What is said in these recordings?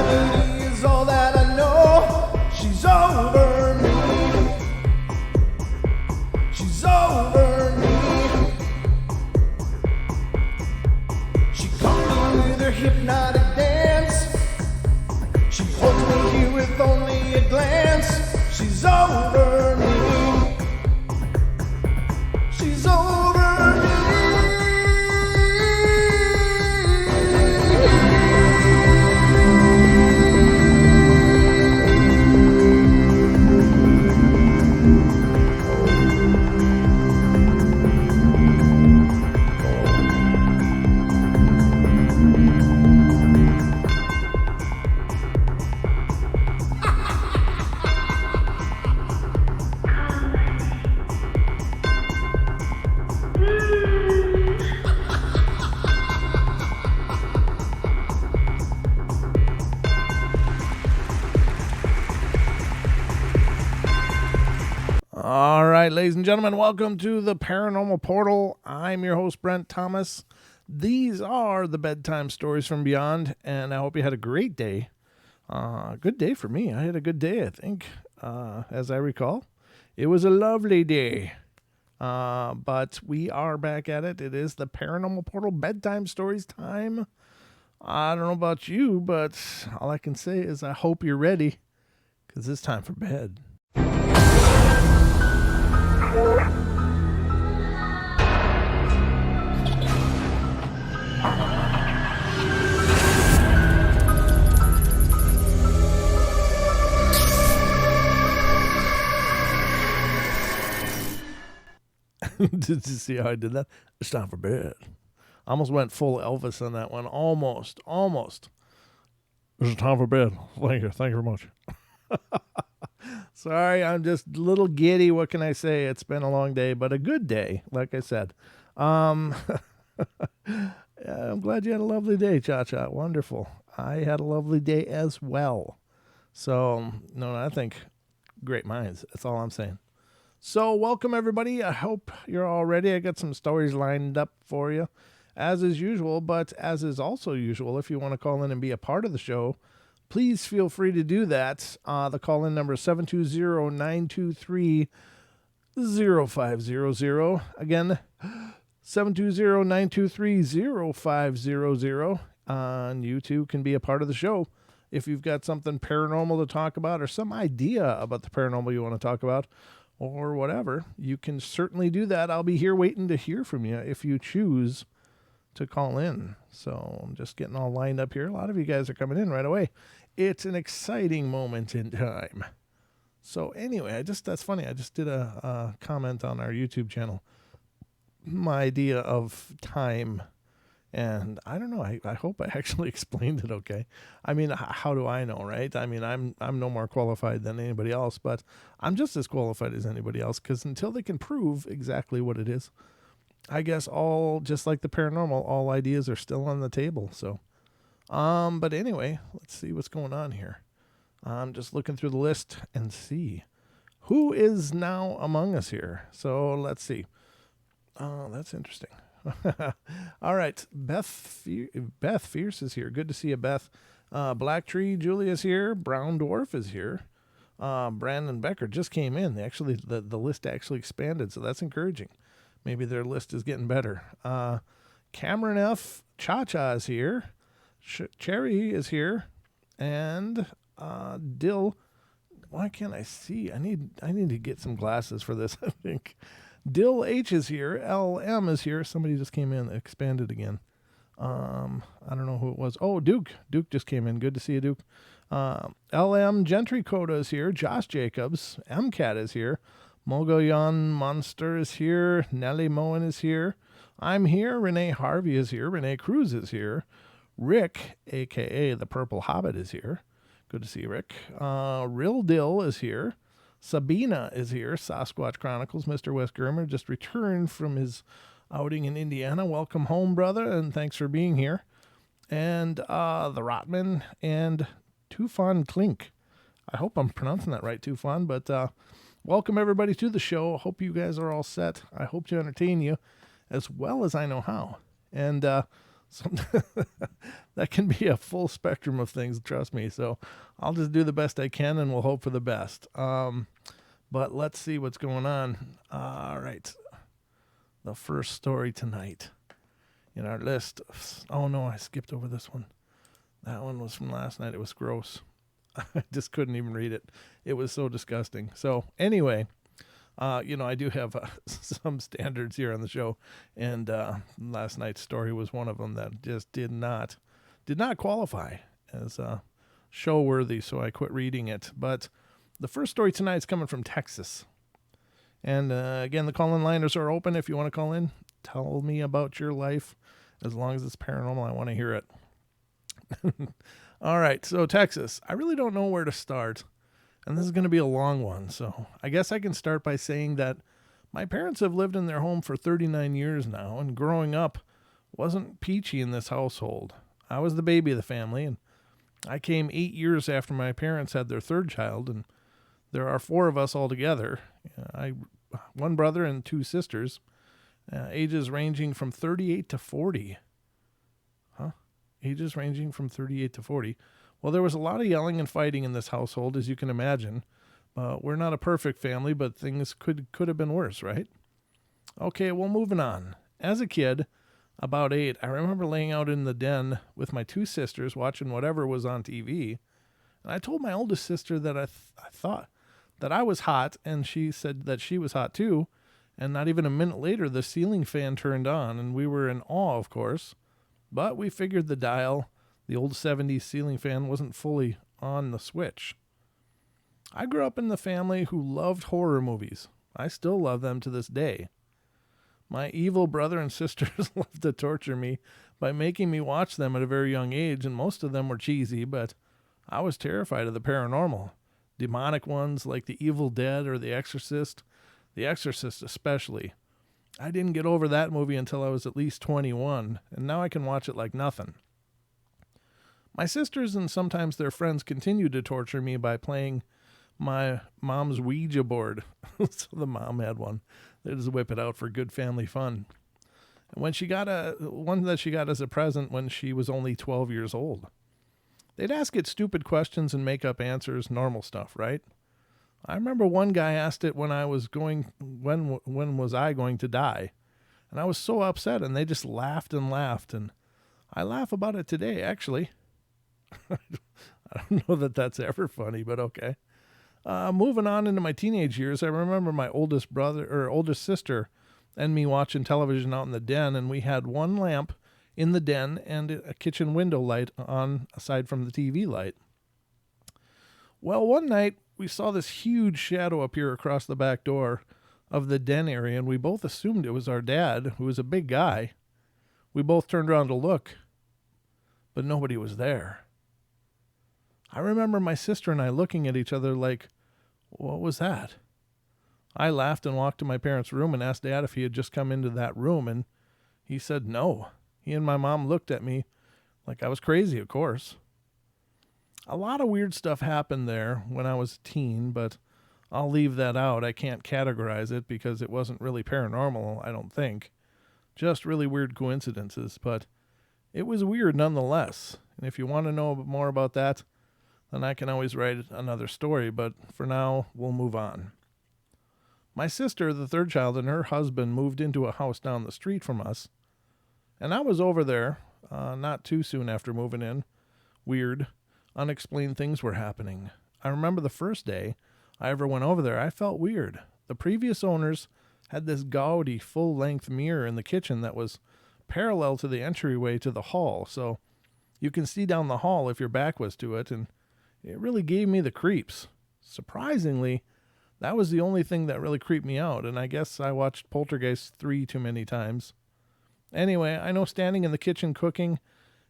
gravity is all that I know. She's over me. She's over me. She comes with her hypnotic dance. She holds me here with only a glance. She's over me. She's over me. All right, ladies and gentlemen, welcome to the Paranormal Portal. I'm your host, Brent Thomas. These are the Bedtime Stories from Beyond, and I hope you had a great day. Good day for me. I had a good day, I think, as I recall. It was a lovely day, but we are back at it. It is the Paranormal Portal Bedtime Stories time. I don't know about you, but all I can say is I hope you're ready, because it's time for bed. Did you see how I did that? It's time for bed. I almost went full Elvis on that one. Almost. It's time for bed. Thank you very much. Sorry, I'm just a little giddy. What can I say? It's been a long day, but a good day, like I said. Yeah, I'm glad you had a lovely day, Cha-Cha. Wonderful. I had a lovely day as well. So, no, I think great minds. That's all I'm saying. So, welcome, everybody. I hope you're all ready. I got some stories lined up for you, as is usual, but as is also usual, if you want to call in and be a part of the show, please feel free to do that. The call-in number is 720-923-0500. Again, 720-923-0500. And you too can be a part of the show. If you've got something paranormal to talk about or some idea about the paranormal you want to talk about or whatever, you can certainly do that. I'll be here waiting to hear from you if you choose to call in. So I'm just getting all lined up here. A lot of you guys are coming in right away. It's an exciting moment in time. So anyway, that's funny. I just did a comment on our YouTube channel. My idea of time, and I don't know. I hope I actually explained it okay. I mean, how do I know, right? I mean, I'm no more qualified than anybody else, but I'm just as qualified as anybody else, because until they can prove exactly what it is, I guess just like the paranormal, all ideas are still on the table. So, but anyway, let's see what's going on here. I'm just looking through the list and see who is now among us here. So let's see. Oh, that's interesting. All right. Beth Fierce is here. Good to see you, Beth. Black Tree Julia's here. Brown Dwarf is here. Brandon Becker just came in. The list actually expanded, so that's encouraging. Maybe their list is getting better. Cameron F. Cha-Cha is here. Cherry is here. And Dill. Why can't I see? I need to get some glasses for this, I think. Dill H is here. LM is here. Somebody just came in, expanded again. I don't know who it was. Oh, Duke. Duke just came in. Good to see you, Duke. LM Gentry Coda is here. Josh Jacobs. MCAT is here. Mogoyan Monster is here. Nellie Moen is here. I'm here. Renee Harvey is here. Renee Cruz is here. Rick, a.k.a. the Purple Hobbit, is here. Good to see you, Rick. Real Dill is here. Sabina is here. Sasquatch Chronicles. Mr. Wes Germer just returned from his outing in Indiana. Welcome home, brother, and thanks for being here. And the Rotman and Tufan Klink. I hope I'm pronouncing that right, Tufan, but welcome everybody to the show. Hope you guys are all set. I hope to entertain you as well as I know how. And that can be a full spectrum of things, trust me. So I'll just do the best I can and we'll hope for the best. But let's see what's going on. All right. The first story tonight in our list. Oh no, I skipped over this one. That one was from last night. It was gross. I just couldn't even read it. It was so disgusting. So anyway, I do have some standards here on the show, and last night's story was one of them that just did not qualify as show worthy, so I quit reading it. But the first story tonight is coming from Texas. And again, the call-in liners are open. If you want to call in, tell me about your life. As long as it's paranormal, I want to hear it. All right, so Texas. I really don't know where to start. And this is going to be a long one. So I guess I can start by saying that my parents have lived in their home for 39 years now. And growing up wasn't peachy in this household. I was the baby of the family. And I came 8 years after my parents had their third child. And there are 4 of us altogether. One brother and 2 sisters, ages ranging from 38 to 40. Ages ranging from 38 to 40. Well, there was a lot of yelling and fighting in this household, as you can imagine. We're not a perfect family, but things could have been worse, right? Okay, well, moving on. As a kid, about 8, I remember laying out in the den with my 2 sisters watching whatever was on TV. And I told my oldest sister that I thought that I was hot, and she said that she was hot too. And not even a minute later, the ceiling fan turned on, and we were in awe, of course. But we figured the dial, the old 70s ceiling fan, wasn't fully on the switch. I grew up in the family who loved horror movies. I still love them to this day. My evil brother and sisters loved to torture me by making me watch them at a very young age, and most of them were cheesy, but I was terrified of the paranormal. Demonic ones like The Evil Dead or The Exorcist especially. I didn't get over that movie until I was at least 21, and now I can watch it like nothing. My sisters and sometimes their friends continued to torture me by playing my mom's Ouija board. So the mom had one. They just whip it out for good family fun. And when she got one that she got as a present when she was only 12 years old. They'd ask it stupid questions and make up answers, normal stuff, right? I remember one guy asked it when was I going to die? And I was so upset, and they just laughed and laughed, and I laugh about it today, actually. I don't know that that's ever funny, but okay. Moving on into my teenage years, I remember my oldest sister and me watching television out in the den, and we had one lamp in the den and a kitchen window light on aside from the TV light. Well, one night we saw this huge shadow appear across the back door of the den area, and we both assumed it was our dad, who was a big guy. We both turned around to look, but nobody was there. I remember my sister and I looking at each other like, what was that? I laughed and walked to my parents' room and asked Dad if he had just come into that room, and he said no. He and my mom looked at me like I was crazy, of course. A lot of weird stuff happened there when I was a teen, but I'll leave that out. I can't categorize it because it wasn't really paranormal, I don't think. Just really weird coincidences, but it was weird nonetheless. And if you want to know more about that, then I can always write another story, but for now, we'll move on. My sister, the third child, and her husband moved into a house down the street from us, and I was over there not too soon after moving in. Weird, unexplained things were happening. I remember the first day I ever went over there, I felt weird. The previous owners had this gaudy, full-length mirror in the kitchen that was parallel to the entryway to the hall, so you can see down the hall if your back was to it, and it really gave me the creeps. Surprisingly, that was the only thing that really creeped me out, and I guess I watched Poltergeist 3 too many times. Anyway, I know standing in the kitchen cooking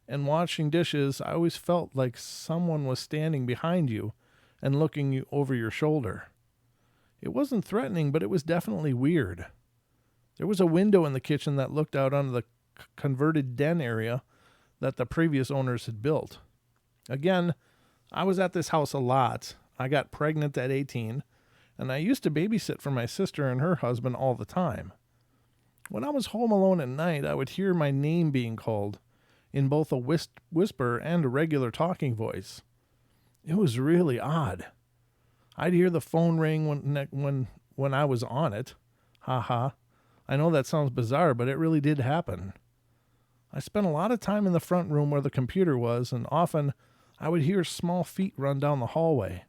and washing dishes, I always felt like someone was standing behind you and looking you over your shoulder. It wasn't threatening, but it was definitely weird. There was a window in the kitchen that looked out onto the converted den area that the previous owners had built. Again, I was at this house a lot. I got pregnant at 18, and I used to babysit for my sister and her husband all the time. When I was home alone at night, I would hear my name being called, in both a whisper and a regular talking voice. It was really odd. I'd hear the phone ring when I was on it. Ha ha. I know that sounds bizarre, but it really did happen. I spent a lot of time in the front room where the computer was, and often I would hear small feet run down the hallway.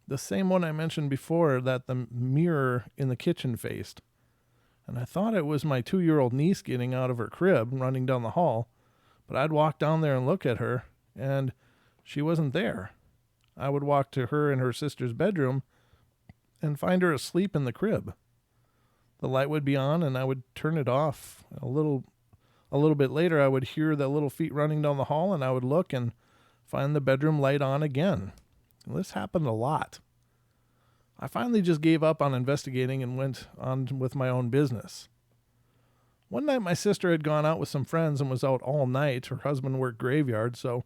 The same one I mentioned before that the mirror in the kitchen faced. And I thought it was my 2-year-old niece getting out of her crib, running down the hall, but I'd walk down there and look at her, and she wasn't there. I would walk to her in her sister's bedroom and find her asleep in the crib. The light would be on, and I would turn it off. A little bit later, I would hear the little feet running down the hall, and I would look and find the bedroom light on again. And this happened a lot. I finally just gave up on investigating and went on with my own business. One night, my sister had gone out with some friends and was out all night. Her husband worked graveyard, so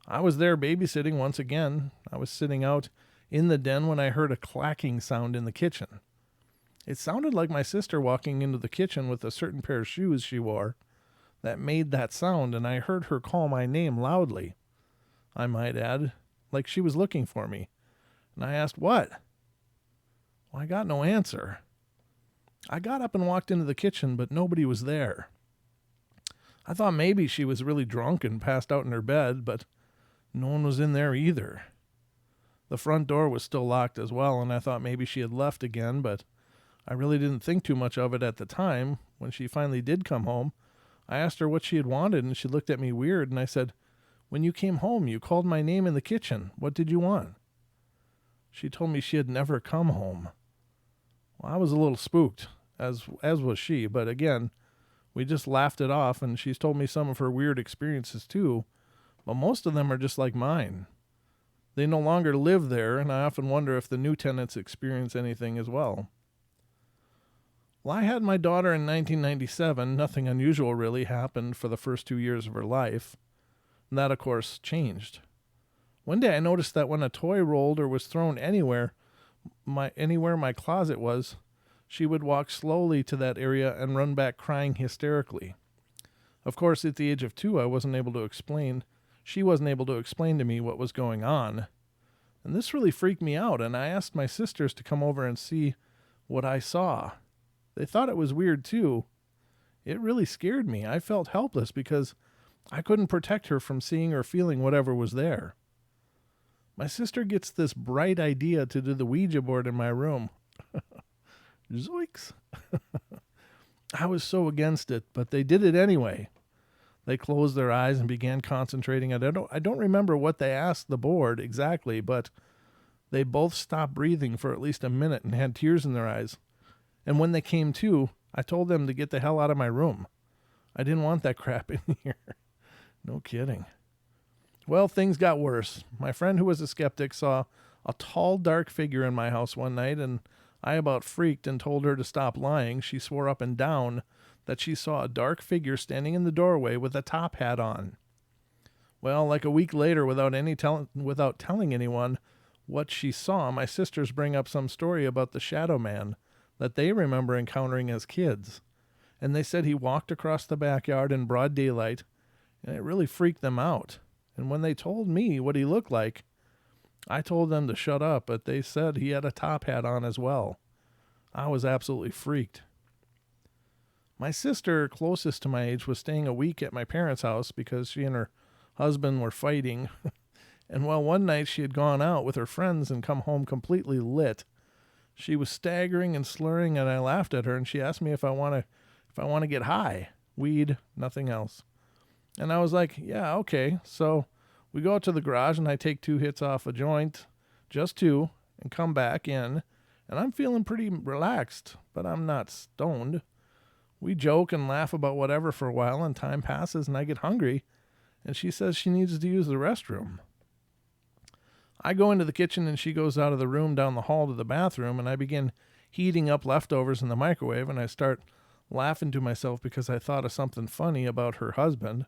I was there babysitting once again. I was sitting out in the den when I heard a clacking sound in the kitchen. It sounded like my sister walking into the kitchen with a certain pair of shoes she wore that made that sound, and I heard her call my name loudly. I might add, like she was looking for me. And I asked, "What?" Well, I got no answer. I got up and walked into the kitchen, but nobody was there. I thought maybe she was really drunk and passed out in her bed, but no one was in there either. The front door was still locked as well, and I thought maybe she had left again, but I really didn't think too much of it at the time. When she finally did come home, I asked her what she had wanted, and she looked at me weird, and I said, "When you came home, you called my name in the kitchen. What did you want?" She told me she had never come home. Well, I was a little spooked, as was she, but again, we just laughed it off, and she's told me some of her weird experiences too, but most of them are just like mine. They no longer live there, and I often wonder if the new tenants experience anything as well. Well, I had my daughter in 1997. Nothing unusual really happened for the first 2 years of her life. And that, of course, changed. One day I noticed that when a toy rolled or was thrown anywhere my closet was, she would walk slowly to that area and run back crying hysterically. Of course, at the age of 2, she wasn't able to explain to me what was going on. And this really freaked me out, and I asked my sisters to come over and see what I saw. They thought it was weird too. It really scared me. I felt helpless because I couldn't protect her from seeing or feeling whatever was there. My sister gets this bright idea to do the Ouija board in my room. Zoinks. I was so against it, but they did it anyway. They closed their eyes and began concentrating. I don't remember what they asked the board exactly, but they both stopped breathing for at least a minute and had tears in their eyes. And when they came to, I told them to get the hell out of my room. I didn't want that crap in here. No kidding. Well, things got worse. My friend who was a skeptic saw a tall, dark figure in my house one night, and I about freaked and told her to stop lying. She swore up and down that she saw a dark figure standing in the doorway with a top hat on. Well, like a week later, without telling anyone what she saw, my sisters bring up some story about the shadow man that they remember encountering as kids. And they said he walked across the backyard in broad daylight, and it really freaked them out. And when they told me what he looked like, I told them to shut up, but they said he had a top hat on as well. I was absolutely freaked. My sister, closest to my age, was staying a week at my parents' house because she and her husband were fighting. And well, one night she had gone out with her friends and come home completely lit. She was staggering and slurring, and I laughed at her, and she asked me if I want to get high. Weed, nothing else. And I was like, yeah, okay. So we go out to the garage, and I take 2 hits off a joint, just 2, and come back in, and I'm feeling pretty relaxed, but I'm not stoned. We joke and laugh about whatever for a while, and time passes, and I get hungry, and she says she needs to use the restroom. I go into the kitchen, and she goes out of the room down the hall to the bathroom, and I begin heating up leftovers in the microwave, and I start laughing to myself because I thought of something funny about her husband.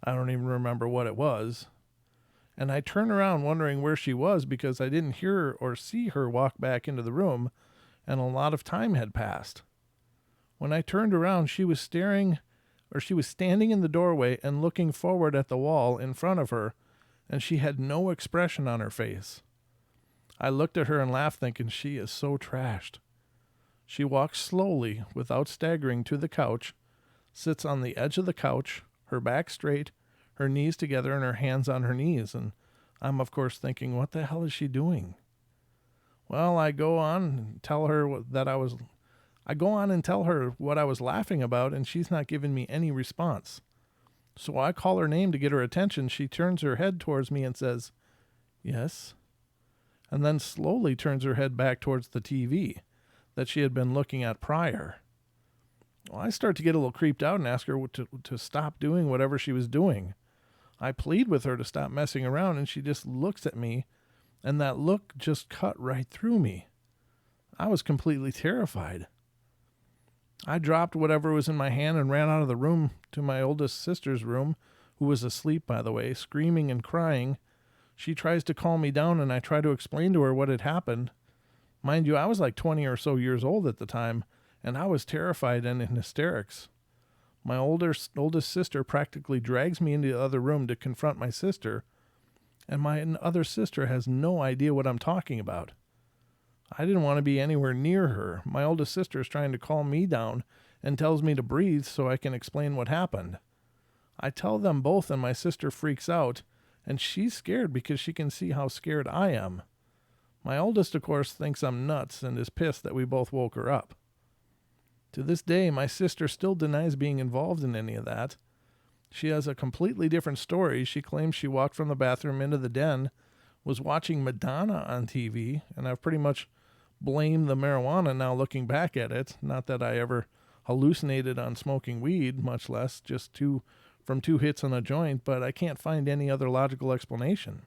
I don't even remember what it was. And I turn around wondering where she was because I didn't hear or see her walk back into the room, and a lot of time had passed. When I turned around, she was staring or she was standing in the doorway and looking forward at the wall in front of her, and she had no expression on her face. I looked at her and laughed, thinking, she is so trashed. She walks slowly, without staggering, to the couch, sits on the edge of the couch, her back straight, her knees together, and her hands on her knees, and I'm, of course, thinking, what the hell is she doing? Well, I go on and tell her what I was laughing about, and she's not giving me any response. So I call her name to get her attention. She turns her head towards me and says, yes, and then slowly turns her head back towards the TV that she had been looking at prior. Well, I start to get a little creeped out and ask her to stop doing whatever she was doing. I plead with her to stop messing around, and she just looks at me, and that look just cut right through me. I was completely terrified. I dropped whatever was in my hand and ran out of the room to my oldest sister's room, who was asleep, by the way, screaming and crying. She tries to calm me down, and I try to explain to her what had happened. Mind you, I was like 20 or so years old at the time, and I was terrified and in hysterics. My oldest sister practically drags me into the other room to confront my sister, and my other sister has no idea what I'm talking about. I didn't want to be anywhere near her. My oldest sister is trying to calm me down and tells me to breathe so I can explain what happened. I tell them both, and my sister freaks out, and she's scared because she can see how scared I am. My oldest, of course, thinks I'm nuts and is pissed that we both woke her up. To this day, my sister still denies being involved in any of that. She has a completely different story. She claims she walked from the bathroom into the den, was watching Madonna on TV, and I've pretty much blamed the marijuana now looking back at it. Not that I ever hallucinated on smoking weed, much less just from two hits on a joint, but I can't find any other logical explanation.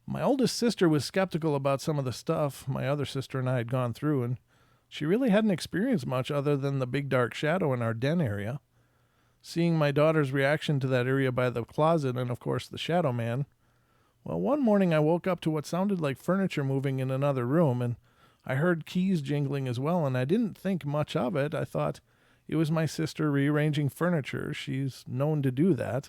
My oldest sister was skeptical about some of the stuff my other sister and I had gone through, and she really hadn't experienced much other than the big dark shadow in our den area. Seeing my daughter's reaction to that area by the closet and, of course, the shadow man, well, one morning I woke up to what sounded like furniture moving in another room, and I heard keys jingling as well, and I didn't think much of it. I thought it was my sister rearranging furniture. She's known to do that.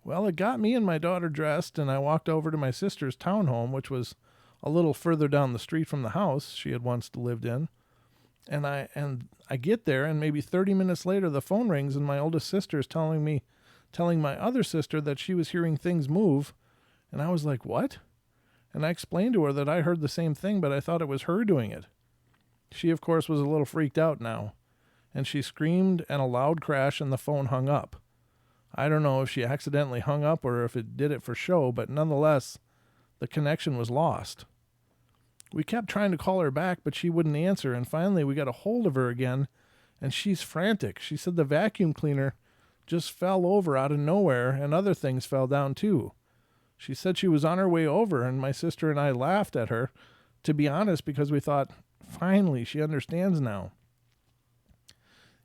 Well, it got me and my daughter dressed, and I walked over to my sister's townhome, which was a little further down the street from the house she had once lived in. And I get there, and maybe 30 minutes later, the phone rings, and my oldest sister is telling my other sister that she was hearing things move. And I was like, what? And I explained to her that I heard the same thing, but I thought it was her doing it. She, of course, was a little freaked out now, and she screamed and a loud crash, and the phone hung up. I don't know if she accidentally hung up or if it did it for show, but nonetheless, the connection was lost. We kept trying to call her back, but she wouldn't answer, and finally we got a hold of her again, and she's frantic. She said the vacuum cleaner just fell over out of nowhere, and other things fell down too. She said she was on her way over, and my sister and I laughed at her, to be honest, because we thought, finally, she understands now.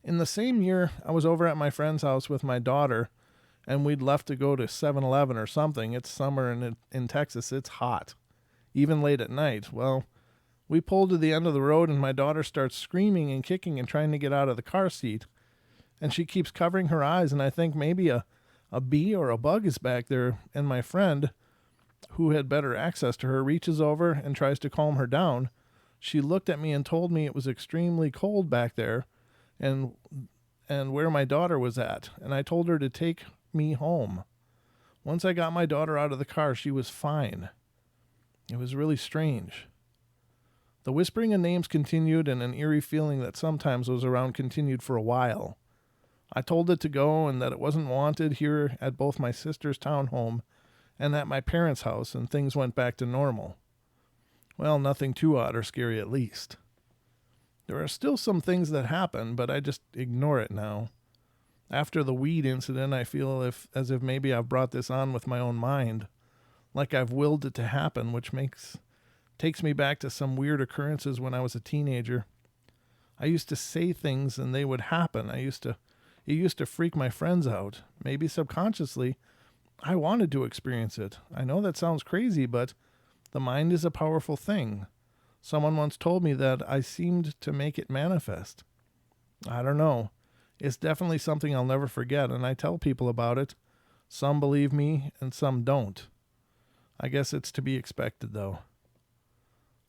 In the same year, I was over at my friend's house with my daughter, and we'd left to go to 7-Eleven or something. It's summer, and in Texas, it's hot, even late at night. Well, we pulled to the end of the road, and my daughter starts screaming and kicking and trying to get out of the car seat, and she keeps covering her eyes, and I think maybe a bee or a bug is back there, and my friend, who had better access to her, reaches over and tries to calm her down. She looked at me and told me it was extremely cold back there and where my daughter was at, and I told her to take me home. Once I got my daughter out of the car, she was fine. It was really strange. The whispering of names continued, and an eerie feeling that sometimes was around continued for a while. I told it to go and that it wasn't wanted here at both my sister's townhome and at my parents' house, and things went back to normal. Well, nothing too odd or scary at least. There are still some things that happen, but I just ignore it now. After the weed incident, I feel as if maybe I've brought this on with my own mind, like I've willed it to happen, which takes me back to some weird occurrences when I was a teenager. I used to say things and they would happen. It used to freak my friends out. Maybe subconsciously, I wanted to experience it. I know that sounds crazy, but the mind is a powerful thing. Someone once told me that I seemed to make it manifest. I don't know. It's definitely something I'll never forget, and I tell people about it. Some believe me and some don't. I guess it's to be expected, though.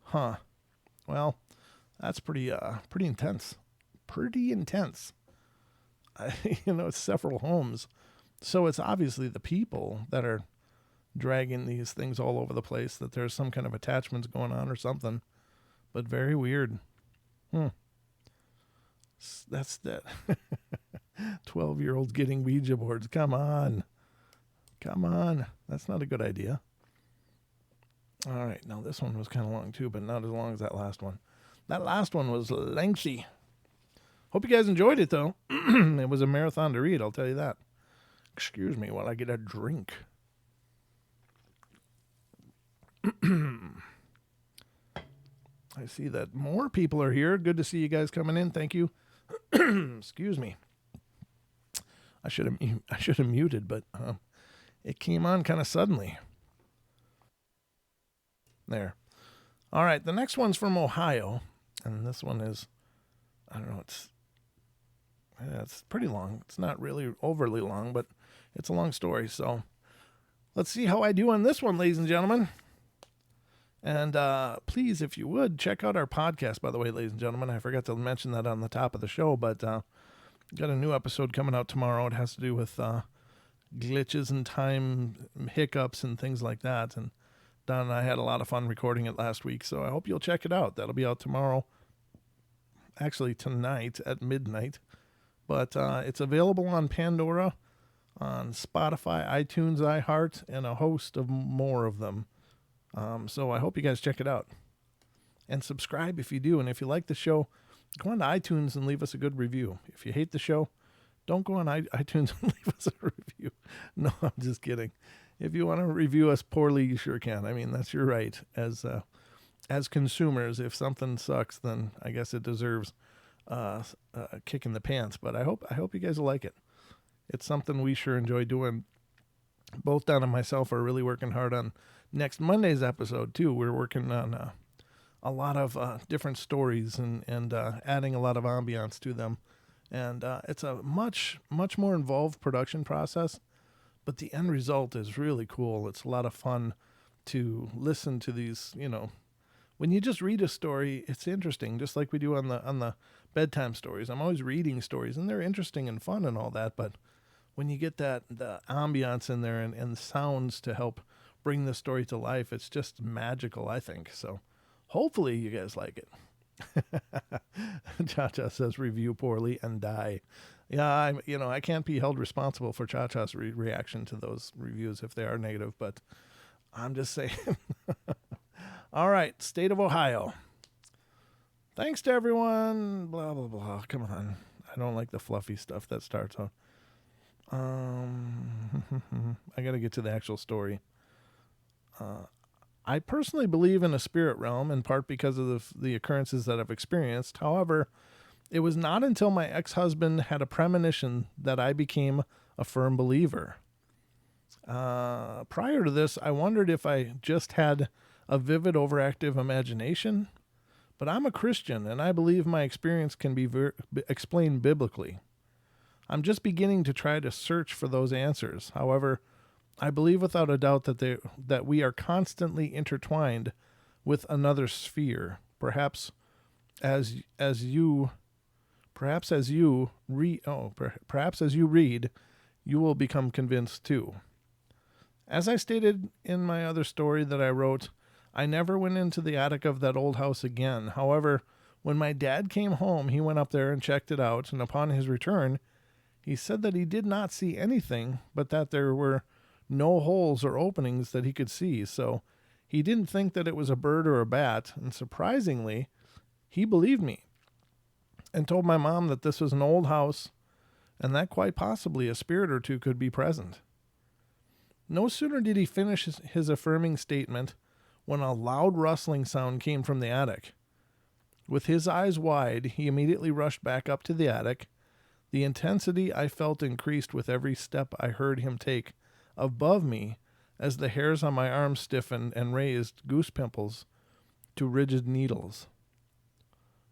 Huh. Well, that's pretty intense. Pretty intense. It's several homes. So it's obviously the people that are dragging these things all over the place, that there's some kind of attachments going on or something. But very weird. That's that. 12-year-olds getting Ouija boards. Come on. That's not a good idea. All right. Now, this one was kind of long, too, but not as long as that last one. That last one was lengthy. Hope you guys enjoyed it, though. It was a marathon to read, I'll tell you that. Excuse me while I get a drink. I see that more people are here. Good to see you guys coming in. Thank you. Excuse me. I should have muted, but it came on kind of suddenly. There. All right, the next one's from Ohio, and this one is, I don't know, it's pretty long. It's not really overly long, but it's a long story. So let's see how I do on this one, ladies and gentlemen. And please, if you would, check out our podcast, by the way, ladies and gentlemen. I forgot to mention that on the top of the show, but got a new episode coming out tomorrow. It has to do with glitches and time hiccups and things like that. And Don and I had a lot of fun recording it last week, so I hope you'll check it out. That'll be out tomorrow. Actually, tonight at midnight. But it's available on Pandora, on Spotify, iTunes, iHeart, and a host of more of them. So I hope you guys check it out. And subscribe if you do. And if you like the show, go on to iTunes and leave us a good review. If you hate the show, don't go on iTunes and leave us a review. No, I'm just kidding. If you want to review us poorly, you sure can. I mean, that's your right. As consumers, if something sucks, then I guess it deserves a kick in the pants. But I hope you guys will like it. It's something we sure enjoy doing. Both Don and myself are really working hard on next Monday's episode, too. We're working on a lot of different stories and adding a lot of ambiance to them. And it's a much, much more involved production process. But the end result is really cool. It's a lot of fun to listen to these, when you just read a story, it's interesting, just like we do on the bedtime stories. I'm always reading stories, and they're interesting and fun and all that. But when you get the ambiance in there and sounds to help bring the story to life, it's just magical, I think. So hopefully you guys like it. Cha-Cha says review poorly and die. Yeah, I can't be held responsible for Cha-Cha's reaction to those reviews if they are negative, but I'm just saying. All right, state of Ohio. Thanks to everyone. Blah, blah, blah. Come on. I don't like the fluffy stuff that starts out. I got to get to the actual story. I personally believe in a spirit realm, in part because of the occurrences that I've experienced. However, it was not until my ex-husband had a premonition that I became a firm believer. Prior to this, I wondered if I just had a vivid, overactive imagination. But I'm a Christian, and I believe my experience can be explained biblically. I'm just beginning to try to search for those answers. However, I believe without a doubt that we are constantly intertwined with another sphere. Perhaps as you read, you will become convinced too. As I stated in my other story that I wrote, I never went into the attic of that old house again. However, when my dad came home, he went up there and checked it out, and upon his return, he said that he did not see anything, but that there were no holes or openings that he could see. So he didn't think that it was a bird or a bat, and surprisingly, he believed me and told my mom that this was an old house and that quite possibly a spirit or two could be present. No sooner did he finish his affirming statement when a loud rustling sound came from the attic. With his eyes wide, he immediately rushed back up to the attic. The intensity I felt increased with every step I heard him take above me as the hairs on my arms stiffened and raised goose pimples to rigid needles.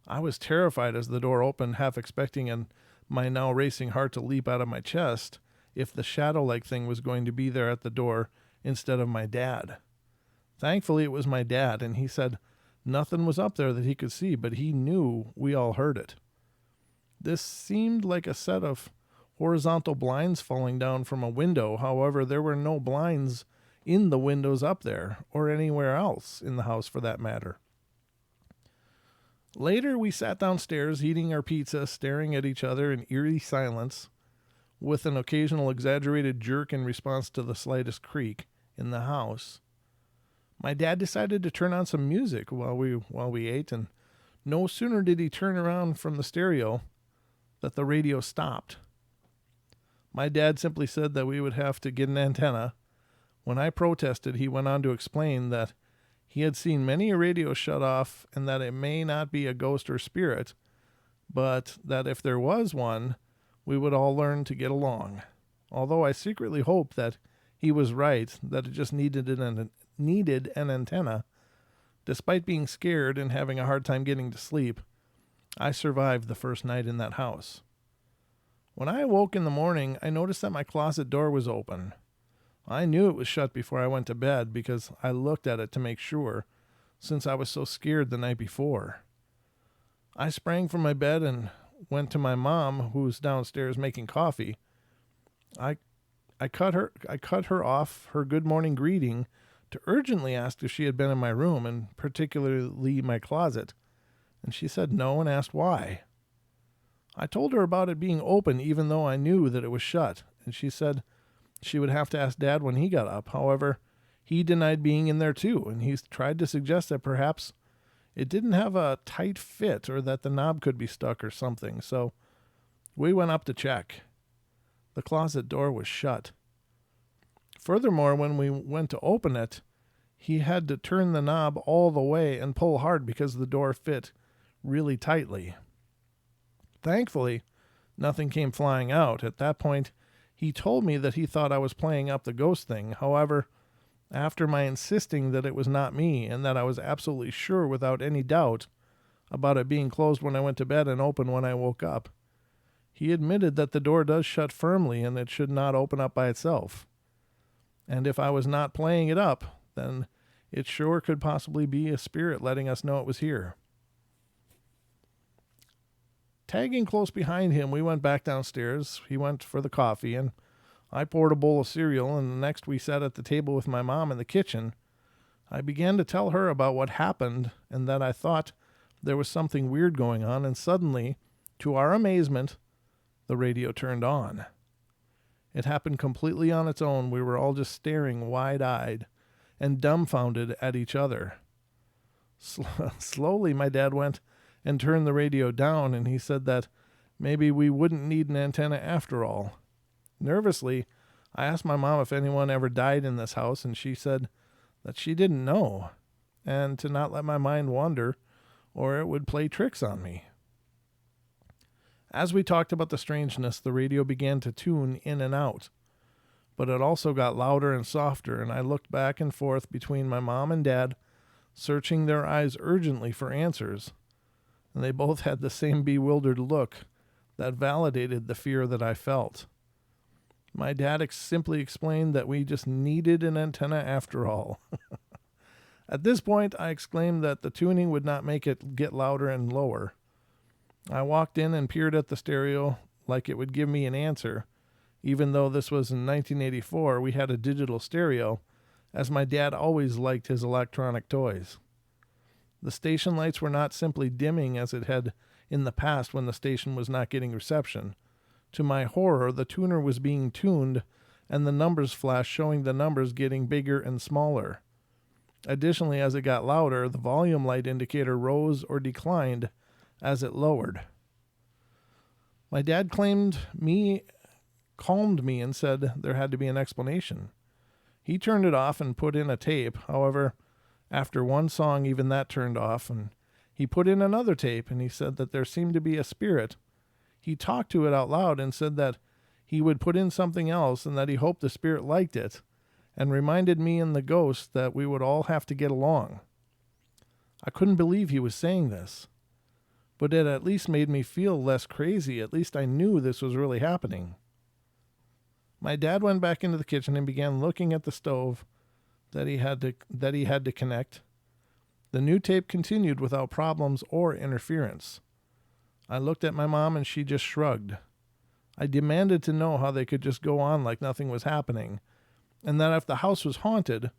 I was terrified as the door opened, half expecting a my now racing heart to leap out of my chest if the shadow-like thing was going to be there at the door instead of my dad. Thankfully, it was my dad, and he said nothing was up there that he could see, but he knew we all heard it. This seemed like a set of horizontal blinds falling down from a window. However, there were no blinds in the windows up there, or anywhere else in the house for that matter. Later, we sat downstairs eating our pizza, staring at each other in eerie silence, with an occasional exaggerated jerk in response to the slightest creak in the house. My dad decided to turn on some music while we ate, and no sooner did he turn around from the stereo that the radio stopped. My dad simply said that we would have to get an antenna. When I protested, he went on to explain that he had seen many a radio shut off and that it may not be a ghost or spirit, but that if there was one, we would all learn to get along. Although I secretly hoped that he was right, that it just needed an antenna. Despite being scared and having a hard time getting to sleep, I survived the first night in that house. When I awoke in the morning, I noticed that my closet door was open. I knew it was shut before I went to bed because I looked at it to make sure, since I was so scared the night before. I sprang from my bed and went to my mom, who was downstairs making coffee. I cut her off her good morning greeting to urgently ask if she had been in my room, and particularly my closet, and she said no and asked why. I told her about it being open even though I knew that it was shut, and she said she would have to ask Dad when he got up. However, he denied being in there too, and he tried to suggest that perhaps it didn't have a tight fit or that the knob could be stuck or something, so we went up to check. The closet door was shut. Furthermore, when we went to open it, he had to turn the knob all the way and pull hard because the door fit really tightly. Thankfully, nothing came flying out. At that point, he told me that he thought I was playing up the ghost thing. However, after my insisting that it was not me and that I was absolutely sure without any doubt about it being closed when I went to bed and open when I woke up, he admitted that the door does shut firmly and it should not open up by itself. And if I was not playing it up, then it sure could possibly be a spirit letting us know it was here. Tagging close behind him, we went back downstairs. He went for the coffee, and I poured a bowl of cereal, and next we sat at the table with my mom in the kitchen. I began to tell her about what happened and that I thought there was something weird going on, and suddenly, to our amazement, the radio turned on. It happened completely on its own. We were all just staring wide-eyed and dumbfounded at each other. Slowly, my dad went and turned the radio down, and he said that maybe we wouldn't need an antenna after all. Nervously, I asked my mom if anyone ever died in this house, and she said that she didn't know, and to not let my mind wander, or it would play tricks on me. As we talked about the strangeness, the radio began to tune in and out, but it also got louder and softer, and I looked back and forth between my mom and dad, searching their eyes urgently for answers, and they both had the same bewildered look that validated the fear that I felt. My dad simply explained that we just needed an antenna after all. At this point, I exclaimed that the tuning would not make it get louder and lower. I walked in and peered at the stereo like it would give me an answer. Even though this was in 1984, we had a digital stereo, as my dad always liked his electronic toys. The station lights were not simply dimming as it had in the past when the station was not getting reception. To my horror, the tuner was being tuned, and the numbers flashed showing the numbers getting bigger and smaller. Additionally, as it got louder, the volume light indicator rose or declined as it lowered. My dad calmed me and said there had to be an explanation. He turned it off and put in a tape. However, after one song, even that turned off, and he put in another tape, and he said that there seemed to be a spirit. He talked to it out loud and said that he would put in something else and that he hoped the spirit liked it, and reminded me and the ghost that we would all have to get along. I couldn't believe he was saying this. but it at least made me feel less crazy. At least I knew this was really happening. My dad went back into the kitchen and began looking at the stove that he had to connect. The new tape continued without problems or interference. I looked at my mom and she just shrugged. I demanded to know how they could just go on like nothing was happening, and that if the house was haunted,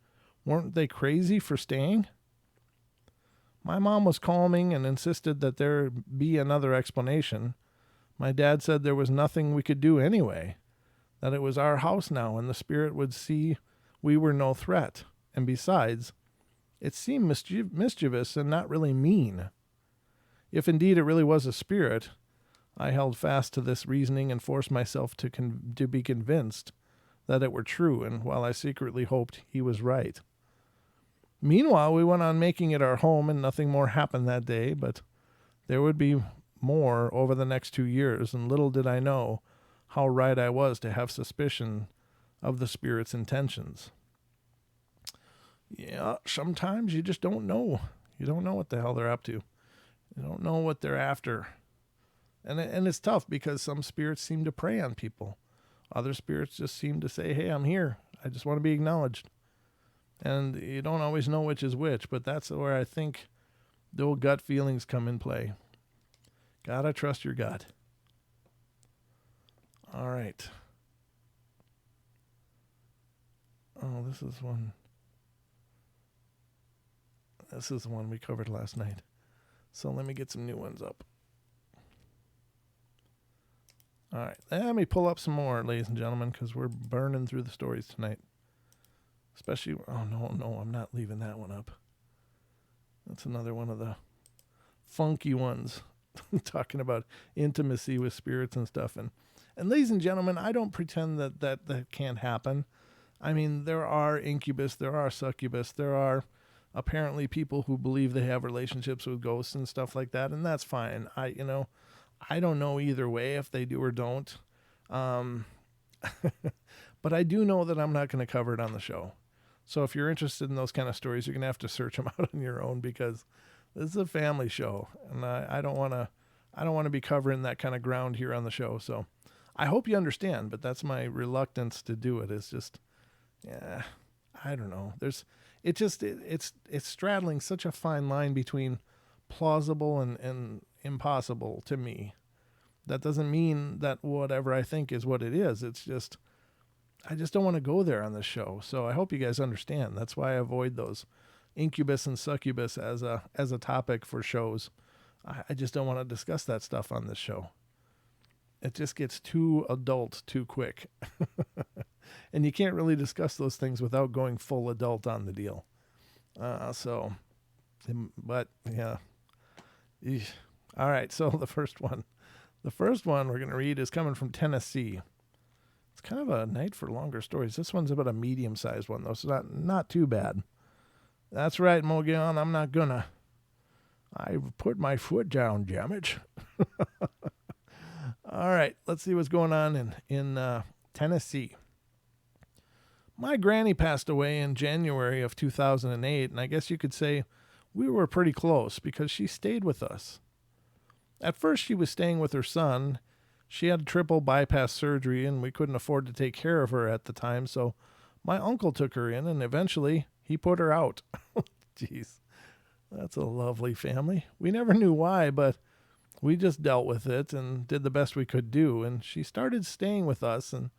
weren't they crazy for staying? My mom was calming and insisted that there be another explanation. My dad said there was nothing we could do anyway, that it was our house now and the spirit would see we were no threat, and besides, it seemed mischievous and not really mean. If indeed it really was a spirit, I held fast to this reasoning and forced myself to be convinced that it were true, and while I secretly hoped he was right. Meanwhile, we went on making it our home, and nothing more happened that day, but there would be more over the next 2 years, and little did I know how right I was to have suspicion of the spirit's intentions. Yeah, sometimes you just don't know. You don't know what the hell they're up to. You don't know what they're after. And it's tough because some spirits seem to prey on people. Other spirits just seem to say, hey, I'm here. I just want to be acknowledged. And you don't always know which is which, but that's where I think the old gut feelings come in play. Gotta trust your gut. All right. Oh, this is one. This is the one we covered last night. So let me get some new ones up. All right. Let me pull up some more, ladies and gentlemen, because we're burning through the stories tonight. Especially, oh, no, I'm not leaving that one up. That's another one of the funky ones talking about intimacy with spirits and stuff. And ladies and gentlemen, I don't pretend that can't happen. I mean, there are incubus, there are succubus, there are apparently people who believe they have relationships with ghosts and stuff like that, and that's fine. I don't know either way if they do or don't. But I do know that I'm not going to cover it on the show. So if you're interested in those kind of stories, you're going to have to search them out on your own, because this is a family show, and I don't want to be covering that kind of ground here on the show. So I hope you understand, but that's my reluctance to do it. It's just, yeah, I don't know. It's straddling such a fine line between plausible and impossible to me. That doesn't mean that whatever I think is what it is. It's just, I just don't want to go there on this show. So I hope you guys understand. That's why I avoid those incubus and succubus as a topic for shows. I just don't want to discuss that stuff on this show. It just gets too adult too quick. And you can't really discuss those things without going full adult on the deal. But yeah. Eesh. All right. So the first one we're going to read is coming from Tennessee. It's kind of a night for longer stories. This one's about a medium-sized one, though, so not too bad. That's right, Mogion. I'm not gonna. I've put my foot down, damage. All right, let's see what's going on in Tennessee. My granny passed away in January of 2008, and I guess you could say we were pretty close because she stayed with us. At first, she was staying with her son. She had triple bypass surgery, and we couldn't afford to take care of her at the time, so my uncle took her in, and eventually he put her out. Jeez, that's a lovely family. We never knew why, but we just dealt with it and did the best we could do, and she started staying with us, and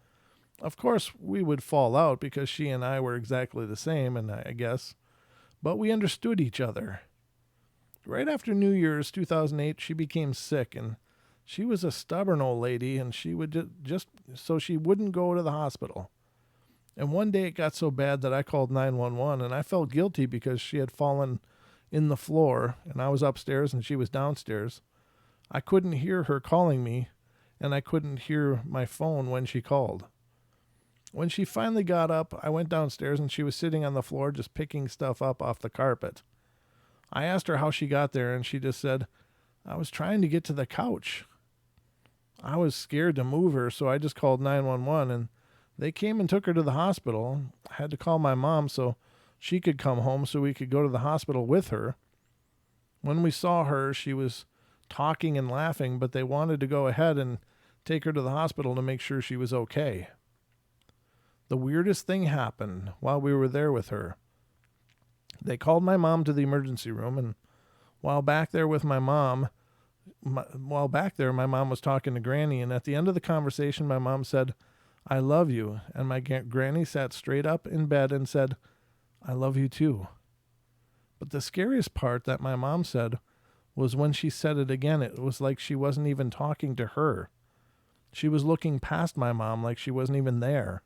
of course we would fall out because she and I were exactly the same, and I guess, but we understood each other. Right after New Year's 2008, she became sick, and she was a stubborn old lady, and she would just so she wouldn't go to the hospital. And one day it got so bad that I called 911, and I felt guilty because she had fallen in the floor, and I was upstairs and she was downstairs. I couldn't hear her calling me, and I couldn't hear my phone when she called. When she finally got up, I went downstairs, and she was sitting on the floor just picking stuff up off the carpet. I asked her how she got there, and she just said, I was trying to get to the couch. I was scared to move her, so I just called 911, and they came and took her to the hospital. I had to call my mom so she could come home so we could go to the hospital with her. When we saw her, she was talking and laughing, but they wanted to go ahead and take her to the hospital to make sure she was okay. The weirdest thing happened while we were there with her. They called my mom to the emergency room, and while back there with my mom, my mom was talking to Granny, and at the end of the conversation, my mom said, "I love you," and my Granny sat straight up in bed and said, "I love you too." But the scariest part that my mom said was when she said it again, it was like she wasn't even talking to her. She was looking past my mom like she wasn't even there.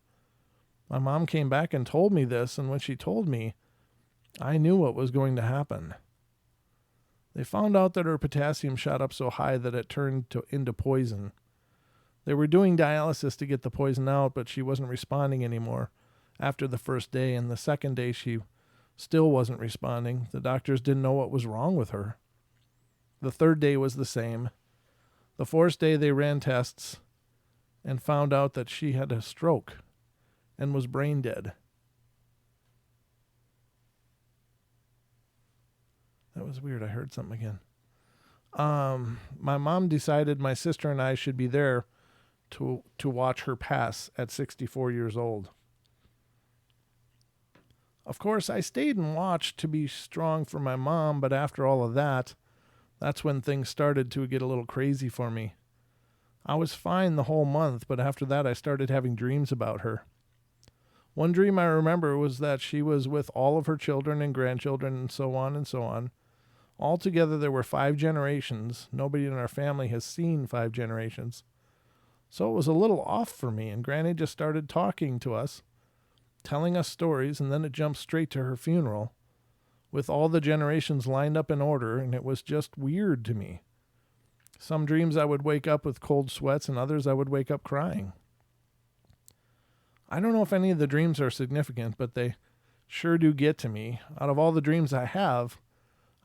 My mom came back and told me this, and when she told me, I knew what was going to happen. They found out that her potassium shot up so high that it turned into poison. They were doing dialysis to get the poison out, but she wasn't responding anymore after the first day, and the second day she still wasn't responding. The doctors didn't know what was wrong with her. The third day was the same. The fourth day they ran tests and found out that she had a stroke and was brain dead. That was weird. I heard something again. My mom decided my sister and I should be there to watch her pass at 64 years old. Of course, I stayed and watched to be strong for my mom, but after all of that, that's when things started to get a little crazy for me. I was fine the whole month, but after that I started having dreams about her. One dream I remember was that she was with all of her children and grandchildren and so on and so on. Altogether, there were 5 generations. Nobody in our family has seen 5 generations. So it was a little off for me, and Granny just started talking to us, telling us stories, and then it jumped straight to her funeral, with all the generations lined up in order, and it was just weird to me. Some dreams I would wake up with cold sweats, and others I would wake up crying. I don't know if any of the dreams are significant, but they sure do get to me. Out of all the dreams I have,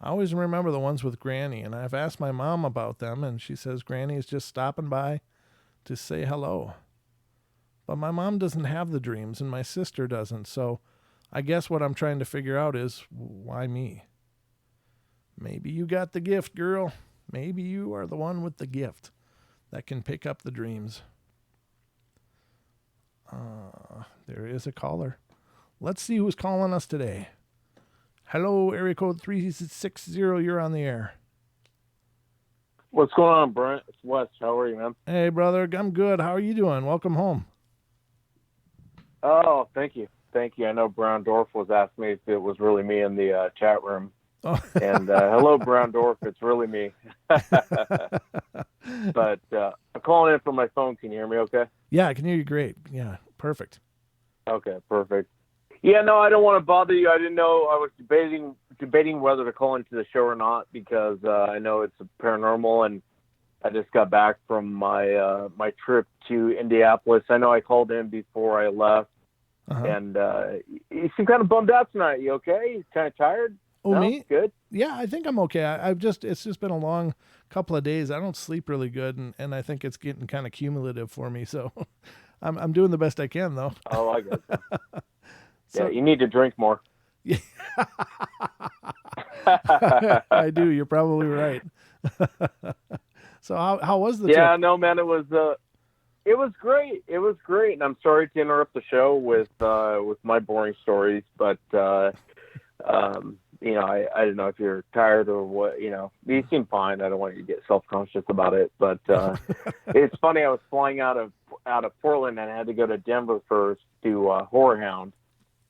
I always remember the ones with Granny, and I've asked my mom about them, and she says Granny is just stopping by to say hello. But my mom doesn't have the dreams, and my sister doesn't, so I guess what I'm trying to figure out is, why me? Maybe you got the gift, girl. Maybe you are the one with the gift that can pick up the dreams. There is a caller. Let's see who's calling us today. Hello, area code 360. You're on the air. What's going on, Brent? It's Wes. How are you, man? Hey, brother. I'm good. How are you doing? Welcome home. Oh, thank you. Thank you. I know Brown Dorf was asking me if it was really me in the chat room. Oh. And hello, Brown Dorf. It's really me. But I'm calling in from my phone. Can you hear me okay? Yeah, I can hear you great. Yeah, perfect. Okay, perfect. Yeah, no, I don't want to bother you. I didn't know. I was debating whether to call into the show or not because I know it's paranormal, and I just got back from my my trip to Indianapolis. I know I called in before I left, and you seem kind of bummed out tonight. You okay? You kind of tired? Oh, no? me? Good? Yeah, I think I'm okay. It's just been a long couple of days. I don't sleep really good, and I think it's getting kind of cumulative for me. So I'm doing the best I can, though. Oh, I guess. So, yeah, you need to drink more. Yeah. I do. You're probably right. So how was the trip? Yeah, no, man, it was great. It was great, and I'm sorry to interrupt the show with my boring stories, but you know, I don't know if you're tired or what. You know, you seem fine. I don't want you to get self-conscious about it, but it's funny. I was flying out of Portland, and I had to go to Denver first to Horror Hound.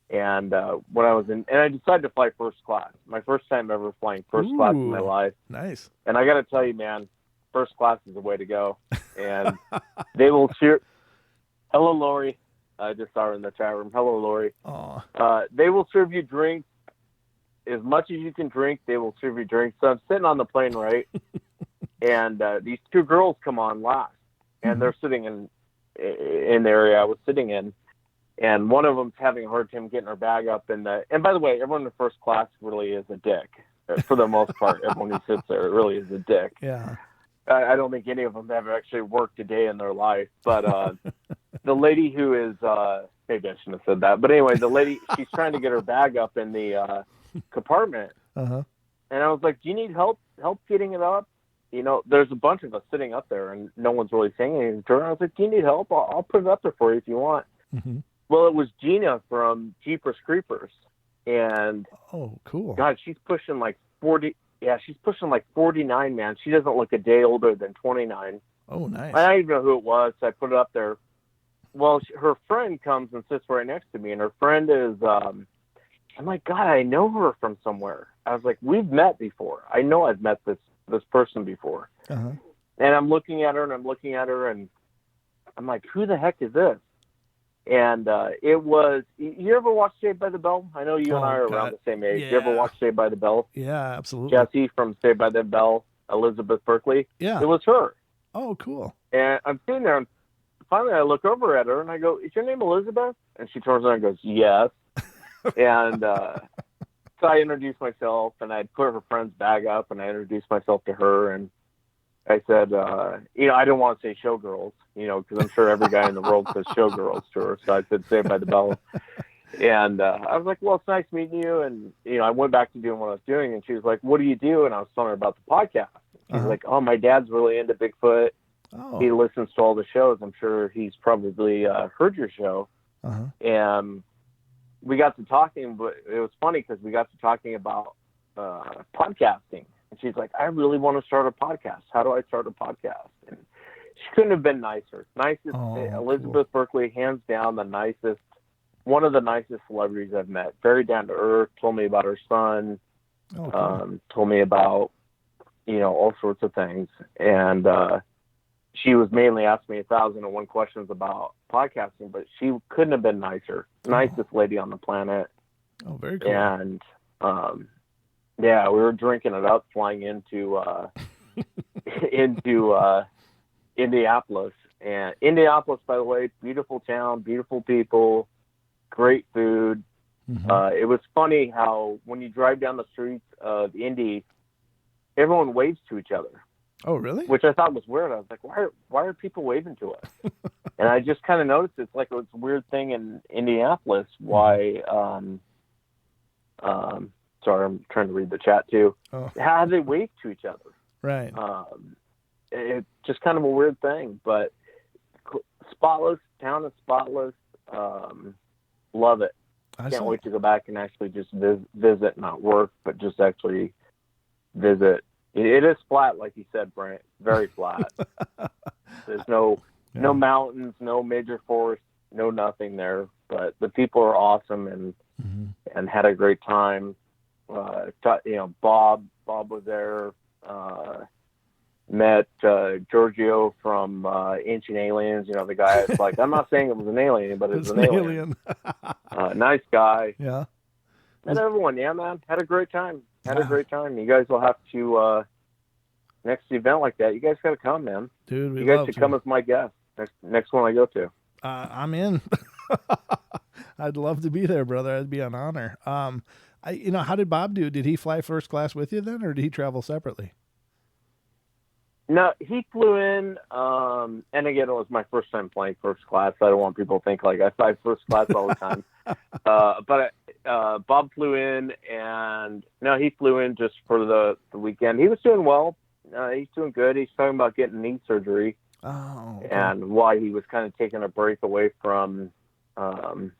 And when I was and I decided to fly first class. My first time ever flying first class in my life. Nice. And I got to tell you, man, first class is the way to go. And they will cheer. Hello, Lori. I just saw her in the chat room. Hello, Lori. They will serve you drinks as much as you can drink. They will serve you drinks. So I'm sitting on the plane, right? And these 2 girls come on last, and they're sitting in the area I was sitting in. And one of them's having a hard time getting her bag up. And by the way, everyone in first class really is a dick. For the most part, everyone who sits there really is a dick. Yeah. I don't think any of them have actually worked a day in their life. But the lady who is, maybe I shouldn't have said that. But anyway, the lady, she's trying to get her bag up in the compartment. And I was like, do you need help getting it up? there's a bunch of us sitting up there and no one's really saying anything to her. And I was like, do you need help? I'll put it up there for you if you want. Mm-hmm. Well, it was Gina from Jeepers Creepers. And oh, cool. God, she's pushing like 40. Yeah, she's pushing like 49, man. She doesn't look a day older than 29. Oh, nice. I don't even know who it was. So I put it up there. Well, her friend comes and sits right next to me, and her friend is, I'm like, God, I know her from somewhere. I was like, we've met before. I know I've met this person before. Uh-huh. And I'm looking at her, and I'm like, who the heck is this? And it was, you ever watch Saved by the Bell? I know you and I are around the same age. Yeah. You ever watch Saved by the Bell? Yeah, absolutely. Jesse from Saved by the Bell, Elizabeth Berkley. Yeah. It was her. Oh, cool. And I'm sitting there, and finally I look over at her, and I go, is your name Elizabeth? And she turns around and goes, yes. And so I introduced myself, and I put her friend's bag up, and I introduced myself to her, and I said, I didn't want to say showgirls, because I'm sure every guy in the world says showgirls to her. So I said, Saved by the Bell. And I was like, well, it's nice meeting you. And, I went back to doing what I was doing. And she was like, what do you do? And I was telling her about the podcast. She's like, oh, my dad's really into Bigfoot. Oh. He listens to all the shows. I'm sure he's probably heard your show. Uh-huh. And we got to talking, but it was funny because we got to talking about podcasting. And she's like, I really want to start a podcast. How do I start a podcast? And she couldn't have been nicer. Elizabeth Berkley, hands down, one of the nicest celebrities I've met. Very down to earth. Told me about her son. Oh, cool. Told me about, all sorts of things. And she was mainly asking me 1,001 questions about podcasting, but she couldn't have been nicer. Nicest lady on the planet. Oh, very cool. And yeah, we were drinking it up, flying into Indianapolis. And Indianapolis, by the way, beautiful town, beautiful people, great food. Mm-hmm. It was funny how when you drive down the streets of Indy, everyone waves to each other. Oh, really? Which I thought was weird. I was like, why are people waving to us? And I just kind of noticed it's like it's a weird thing in Indianapolis. Why? Sorry, I'm trying to read the chat too. Oh. How they wave to each other. Right. It's just kind of a weird thing, but spotless, town is spotless. Love it. Can't wait to go back and actually just visit, not work, but just actually visit. It is flat, like you said, Brent. Very flat. There's no mountains, no major forest, no nothing there. But the people are awesome and had a great time. Bob was there. Met Giorgio from Ancient Aliens. The guy. It's like, I'm not saying it was an alien, but it's an alien. Nice guy. Yeah. Met everyone. Yeah, man. Had a great time. A great time. You guys will have to next event like that. You guys got to come, man. Dude, you guys should come as my guest next one I go to. I'm in. I'd love to be there, brother. It'd be an honor. How did Bob do? Did he fly first class with you then, or did he travel separately? No, he flew in, and again, it was my first time flying first class. So I don't want people to think like I fly first class all the time. But Bob flew in, and no, he flew in just for the weekend. He was doing well. He's doing good. He's talking about getting knee surgery. Oh. Okay. And why he was kind of taking a break away from the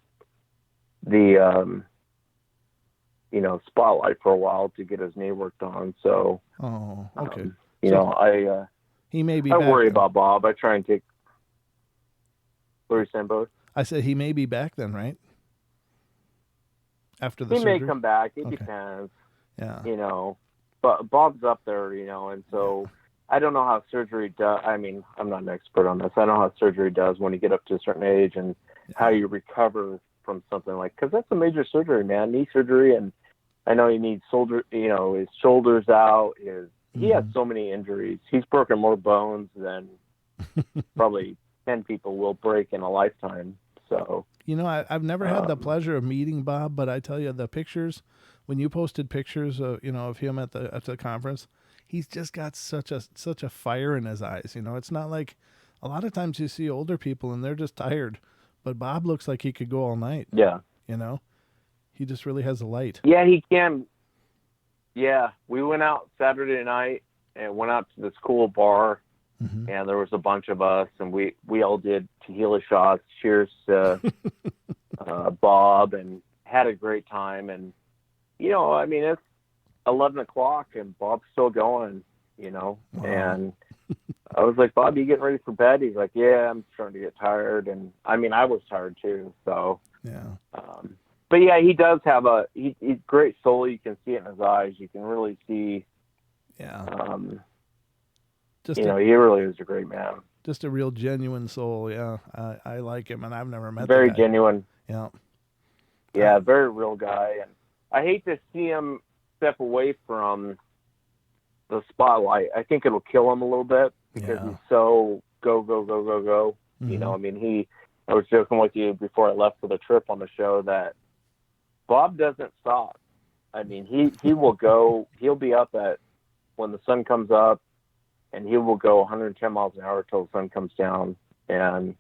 spotlight for a while to get his knee worked on. So. Oh. Okay. He may be. I worry about Bob. I try and take. What are you saying, Bo? I said he may be back then, right? After the surgery? He may come back. It depends. Yeah. But Bob's up there, and so I don't know how surgery does. I mean, I'm not an expert on this. I don't know how surgery does when you get up to a certain age and how you recover from something because that's a major surgery, man. Knee surgery, and I know he needs his shoulders out. He has so many injuries. He's broken more bones than probably 10 people will break in a lifetime. So, I've never had the pleasure of meeting Bob, but I tell you, the pictures, when you posted pictures of him at the conference, he's just got such a fire in his eyes. It's not like a lot of times you see older people and they're just tired, but Bob looks like he could go all night. Yeah. He just really has a light. Yeah, he can. Yeah, we went out Saturday night, and went out to this cool bar, Mm-hmm. and there was a bunch of us, and we all did tequila shots. Cheers to Bob, and had a great time. And I mean, it's 11 o'clock, and Bob's still going. Wow. And I was like, Bob, you getting ready for bed? He's like, yeah, I'm starting to get tired. And I mean, I was tired too. So Yeah. But yeah, he does have he's great soul. You can see it in his eyes. You can really see. Yeah. He really is a great man. Just a real genuine soul. Yeah. I like him, and I've never met Very the guy. genuine. Yeah. Yeah, very real guy. And I hate to see him step away from the spotlight. I think it'll kill him a little bit because he's so go, go, go, go, go. Mm-hmm. I mean, I was joking with you before I left for the trip on the show that Bob doesn't stop. I mean, he will go, he'll be up when the sun comes up, and he will go 110 miles an hour till the sun comes down. And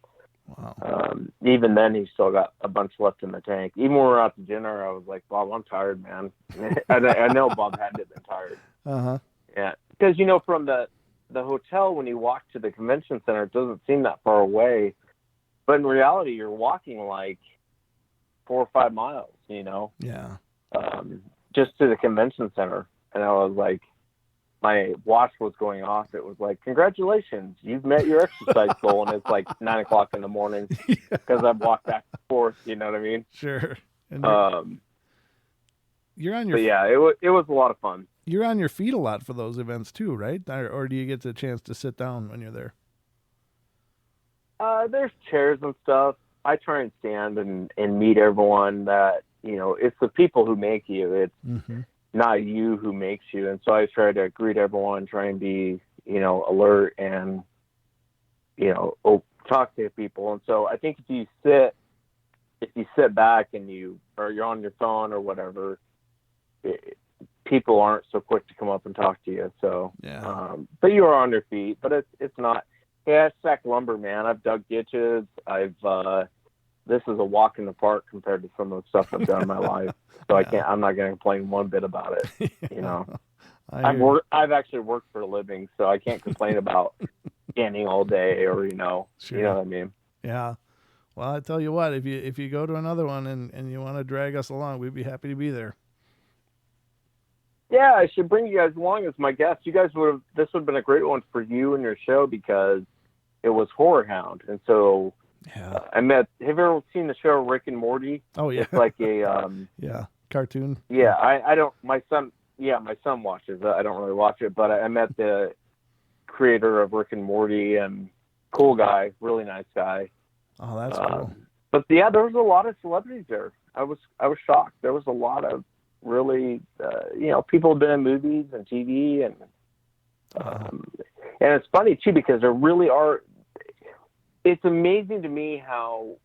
wow. Even then, he's still got a bunch left in the tank. Even when we were out to dinner, I was like, Bob, I'm tired, man. I know Bob had to have been tired. Uh-huh. Yeah, because, from the hotel, when you walk to the convention center, it doesn't seem that far away. But in reality, you're walking like 4 or 5 miles, Yeah. Just to the convention center. And I was like, my watch was going off. It was like, congratulations, you've met your exercise goal. And it's like 9 o'clock in the morning because I've walked back and forth. You know what I mean? Sure. And you're on your. But yeah, it was a lot of fun. You're on your feet a lot for those events too, right? Or do you get the chance to sit down when you're there? There's chairs and stuff. I try and stand and meet everyone that, it's the people who make you. It's mm-hmm. not you who makes you. And so I try to greet everyone, try and be, alert and, talk to people. And so I think if you sit back and you're on your phone or whatever, people aren't so quick to come up and talk to you. So, yeah. But you are on your feet, but it's not, I stack lumber, man. I've dug ditches. This is a walk in the park compared to some of the stuff I've done in my life. So I'm not going to complain one bit about it. I've actually worked for a living, so I can't complain about standing all day or, Sure. You know what I mean? Yeah. Well, I tell you what, if you go to another one and you want to drag us along, we'd be happy to be there. Yeah, I should bring you guys along as my guests. This would have been a great one for you and your show because it was Horror Hound. And so have you ever seen the show Rick and Morty? Oh, yeah. It's like a... cartoon. Yeah, I don't... My son watches it. I don't really watch it, but I met the creator of Rick and Morty, and cool guy, really nice guy. Oh, that's cool. But yeah, there was a lot of celebrities there. I was shocked. There was a lot of really, people have been in movies and TV, and it's funny too because there really are. It's amazing to me how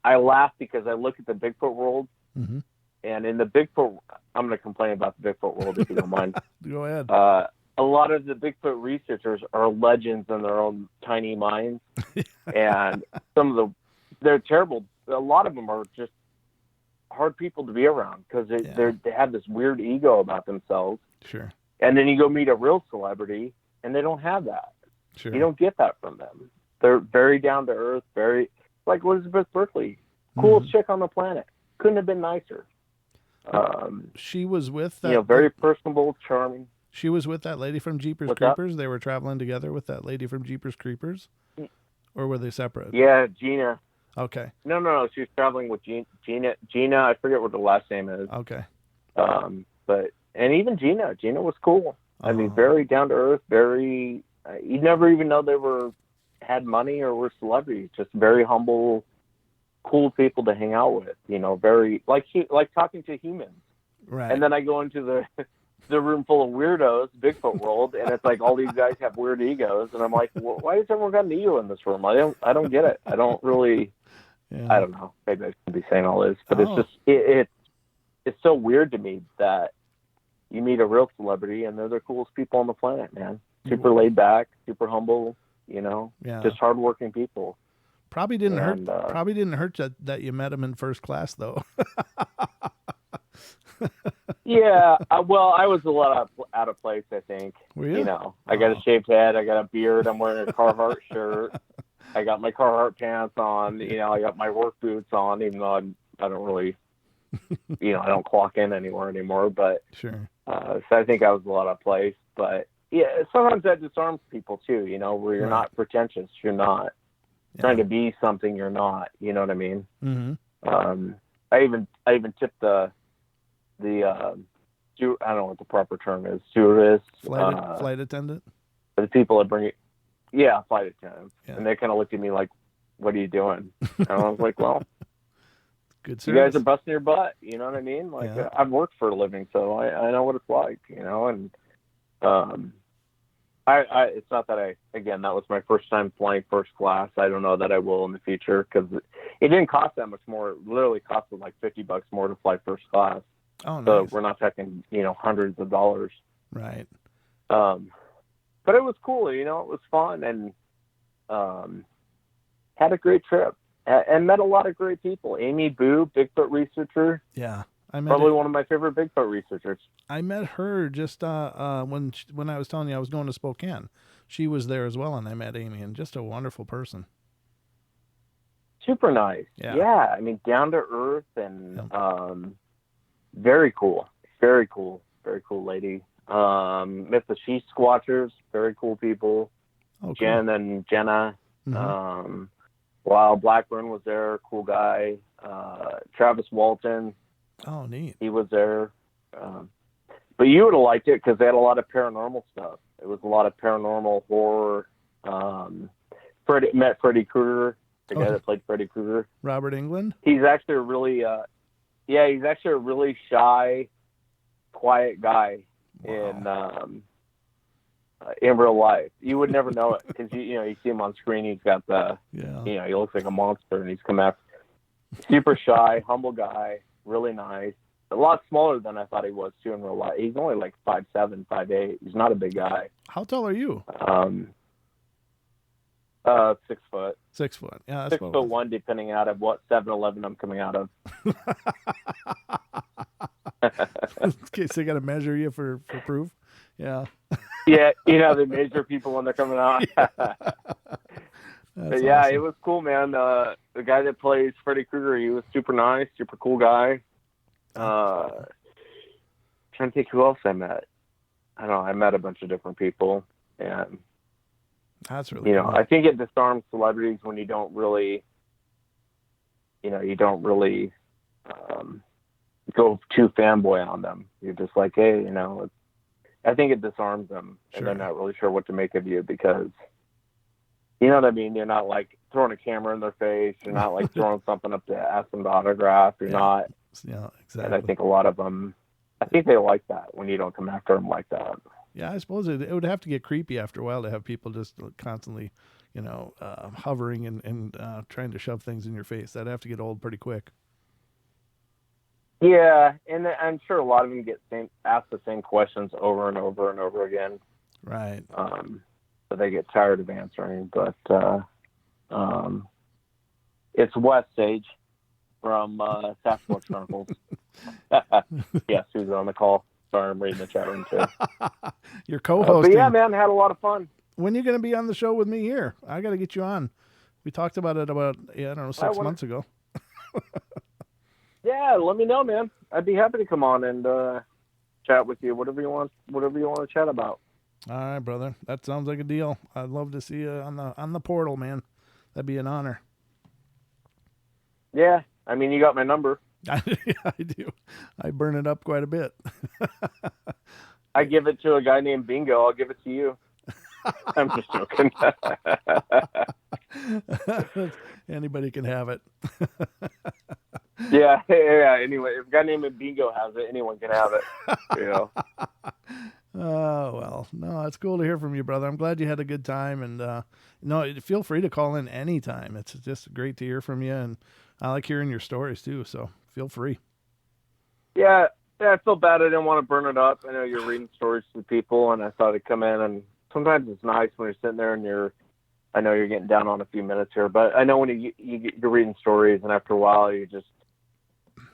I laugh because I look at the Bigfoot world, mm-hmm. and in the Bigfoot, I'm going to complain about the Bigfoot world if you don't mind. Go ahead. A lot of the Bigfoot researchers are legends in their own tiny minds, and they're terrible. A lot of them are just hard people to be around because they have this weird ego about themselves. Sure. And then you go meet a real celebrity, and they don't have that. Sure. You don't get that from them. They're very down to earth, very like Elizabeth Berkley, coolest mm-hmm. chick on the planet. Couldn't have been nicer. She was with that. Very personable, charming. She was with that lady from Jeepers What's Creepers. That? They were traveling together with that lady from Jeepers Creepers, or were they separate? Yeah, Gina. Okay. No. She was traveling with Gina. I forget what the last name is. Okay. And even Gina was cool. I mean, very down to earth. Very. You never even know they had money or were celebrities. Just very humble, cool people to hang out with. Very like talking to humans. Right. And then I go into the room full of weirdos, Bigfoot world, and it's like all these guys have weird egos, and I'm like, why has everyone got an ego in this room? I don't get it. I don't really. Yeah. I don't know. Maybe I shouldn't be saying all this, but it's just it's so weird to me that you meet a real celebrity and they're the coolest people on the planet, man. Super laid back, super humble, just hardworking people. Probably didn't hurt that you met him in first class though. Yeah, well, I was a lot out of place, I think. Were you? You know, I got a shaved head, I got a beard, I'm wearing a Carhartt shirt, I got my Carhartt pants on, you know, I got my work boots on, even though I don't really, you know, I don't clock in anywhere anymore. But Sure. so I think I was a lot out of place. But yeah, sometimes that disarms people too, you know, where you're Right. not pretentious, you're not trying to be something you're not. You know what I mean? Mm-hmm. I even tipped the I don't know what the proper term is, stewardess, Flight attendant. the people that bring it, yeah, flight attendants, Yeah. and they kind of looked at me like, "What are you doing?" And I was like, "Well, good you service. guys are busting your butt." You know what I mean? Like, I've worked for a living, so I know what it's like. You know, and it's not that that was my first time flying first class. I don't know that I will in the future because it didn't cost that much more. It literally cost like $50 more to fly first class. Oh, nice. So we're not talking, you know, hundreds of dollars. Right. But it was cool, you know, it was fun, and had a great trip and met a lot of great people. Amy Boo, Bigfoot researcher. Yeah. Probably one of my favorite Bigfoot researchers. I met her just when I was telling you I was going to Spokane. She was there as well, and I met Amy, and just a wonderful person. Super nice. Yeah. I mean, down to earth and very cool. Very cool. Very cool lady. Met the Sasquatchers, very cool people. Oh, cool. Jen and Jenna. Mm-hmm. While Blackburn was there, cool guy. Travis Walton. Oh, neat. He was there. But you would have liked it because they had a lot of paranormal stuff. It was a lot of paranormal horror. Met Freddy Krueger, the guy that played Freddy Krueger. Robert Englund? He's actually a really, he's actually a really shy, quiet guy. Wow. In real life. You would never know it because you see him on screen. He's got he looks like a monster, and he's come out super shy, humble guy, really nice. A lot smaller than I thought he was too in real life. He's only like 5'7", 5'8". He's not a big guy. How tall are you? 6 foot. 6 foot. Yeah, that's 6'1", depending out of what 7-Eleven I'm coming out of. In case they got to measure you for proof. Yeah. Yeah, they measure people when they're coming out. But yeah, awesome. It was cool, man. The guy that plays Freddy Krueger, he was super nice, super cool guy. Trying to think who else I met. I don't know. I met a bunch of different people, and that's really cool. I think it disarms celebrities when you don't really go too fanboy on them. You're just like, hey, I think it disarms them, and they're not really sure what to make of you because, you know what I mean? You're not like throwing a camera in their face. You're not like throwing something up to ask them to autograph. You're not. Yeah, exactly. And I think a lot of them, I think they like that when you don't come after them like that. Yeah, I suppose it would have to get creepy after a while to have people just constantly, hovering and trying to shove things in your face. That'd have to get old pretty quick. Yeah, and I'm sure a lot of them get asked the same questions over and over and over again. Right. So they get tired of answering. But it's West Sage from Sasquatch Chronicles. Yes, who's on the call? Sorry, I'm reading the chat room too. You're co-hosting. But yeah, man, had a lot of fun. When are you going to be on the show with me here? I got to get you on. We talked about it about 6 months ago. Yeah, let me know, man. I'd be happy to come on and chat with you. Whatever you want to chat about. All right, brother. That sounds like a deal. I'd love to see you on the portal, man. That'd be an honor. Yeah, I mean, you got my number. I do. I burn it up quite a bit. I give it to a guy named Bingo. I'll give it to you. I'm just joking. Anybody can have it. Yeah. Anyway, if a guy named Bingo has it, anyone can have it. Oh, well, no, it's cool to hear from you, brother. I'm glad you had a good time, and feel free to call in anytime. It's just great to hear from you, and I like hearing your stories too, so feel free. Yeah, I feel bad I didn't want to burn it up. I know you're reading stories to people, and I thought I'd come in, and sometimes it's nice when you're sitting there and I know you're getting down on a few minutes here, but I know when you're reading stories, and after a while you just,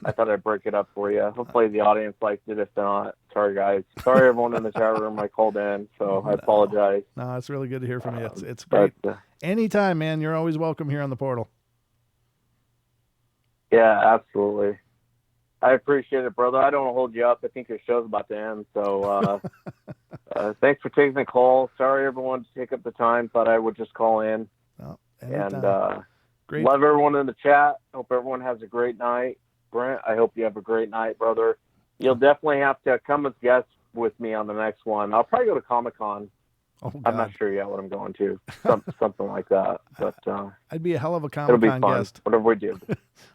I thought I'd break it up for you. Hopefully the audience liked it. If not, sorry guys. Sorry everyone in the chat room I called in, so I apologize. No, it's really good to hear from you. It's great. But, anytime, man. You're always welcome here on the portal. Yeah, absolutely. I appreciate it, brother. I don't want to hold you up. I think your show's about to end. So thanks for taking the call. Sorry, everyone, to take up the time. Thought I would just call in. Oh, and great. Love everyone in the chat. Hope everyone has a great night. Brent, I hope you have a great night, brother. You'll definitely have to come as guest with me on the next one. I'll probably go to Comic-Con. Oh, God. I'm not sure yet what I'm going to. Something like that. But I'd be a hell of a it'll be Comic-Con fun, guest. whatever we do.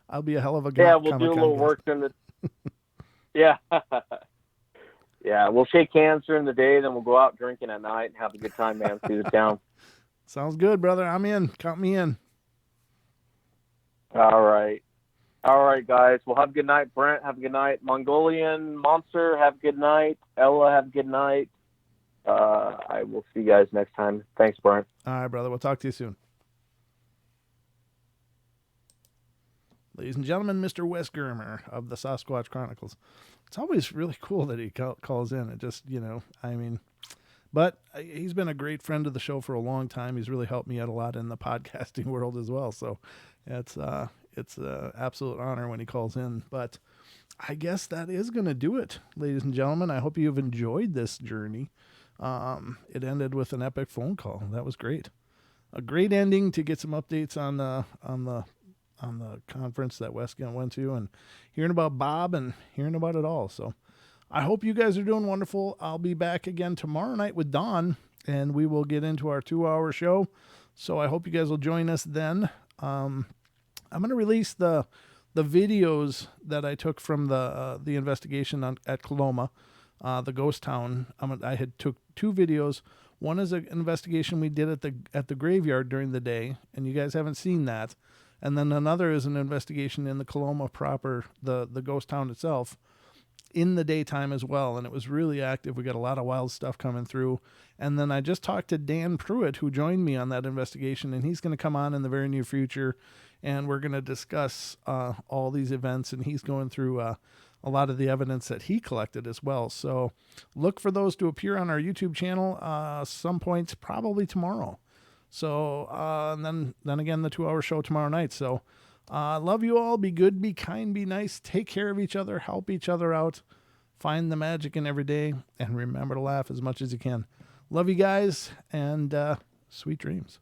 I'll be a hell of a Yeah, we'll Comic-Con do a little guest. work in the... Yeah. Yeah, we'll shake hands during the day, then we'll go out drinking at night and have a good time, man. See the town. Sounds good, brother. I'm in. Count me in. All right. All right, guys. Well, have a good night, Brent. Have a good night. Mongolian Monster, have a good night. Ella, have a good night. I will see you guys next time. Thanks, Brent. All right, brother. We'll talk to you soon. Ladies and gentlemen, Mr. Wes Germer of the Sasquatch Chronicles. It's always really cool that he calls in. It just, but he's been a great friend of the show for a long time. He's really helped me out a lot in the podcasting world as well. So it's an absolute honor when he calls in. But I guess that is going to do it, ladies and gentlemen. I hope you've enjoyed this journey. It ended with an epic phone call. That was great. A great ending to get some updates on the conference that Wes went to, and hearing about Bob and hearing about it all. So I hope you guys are doing wonderful. I'll be back again tomorrow night with Dawn, and we will get into our 2-hour show. So I hope you guys will join us then. I'm going to release the videos that I took from the investigation at Coloma, the ghost town. I had took 2 videos. One is an investigation we did at the graveyard during the day, and you guys haven't seen that. And then another is an investigation in the Coloma proper, the ghost town itself, in the daytime as well. And it was really active. We got a lot of wild stuff coming through. And then I just talked to Dan Pruitt, who joined me on that investigation, and he's going to come on in the very near future. And we're going to discuss all these events, and he's going through a lot of the evidence that he collected as well. So look for those to appear on our YouTube channel some points, probably tomorrow. So, and then again, the 2-hour show tomorrow night. So, love you all. Be good, be kind, be nice. Take care of each other. Help each other out. Find the magic in every day. And remember to laugh as much as you can. Love you guys, and sweet dreams.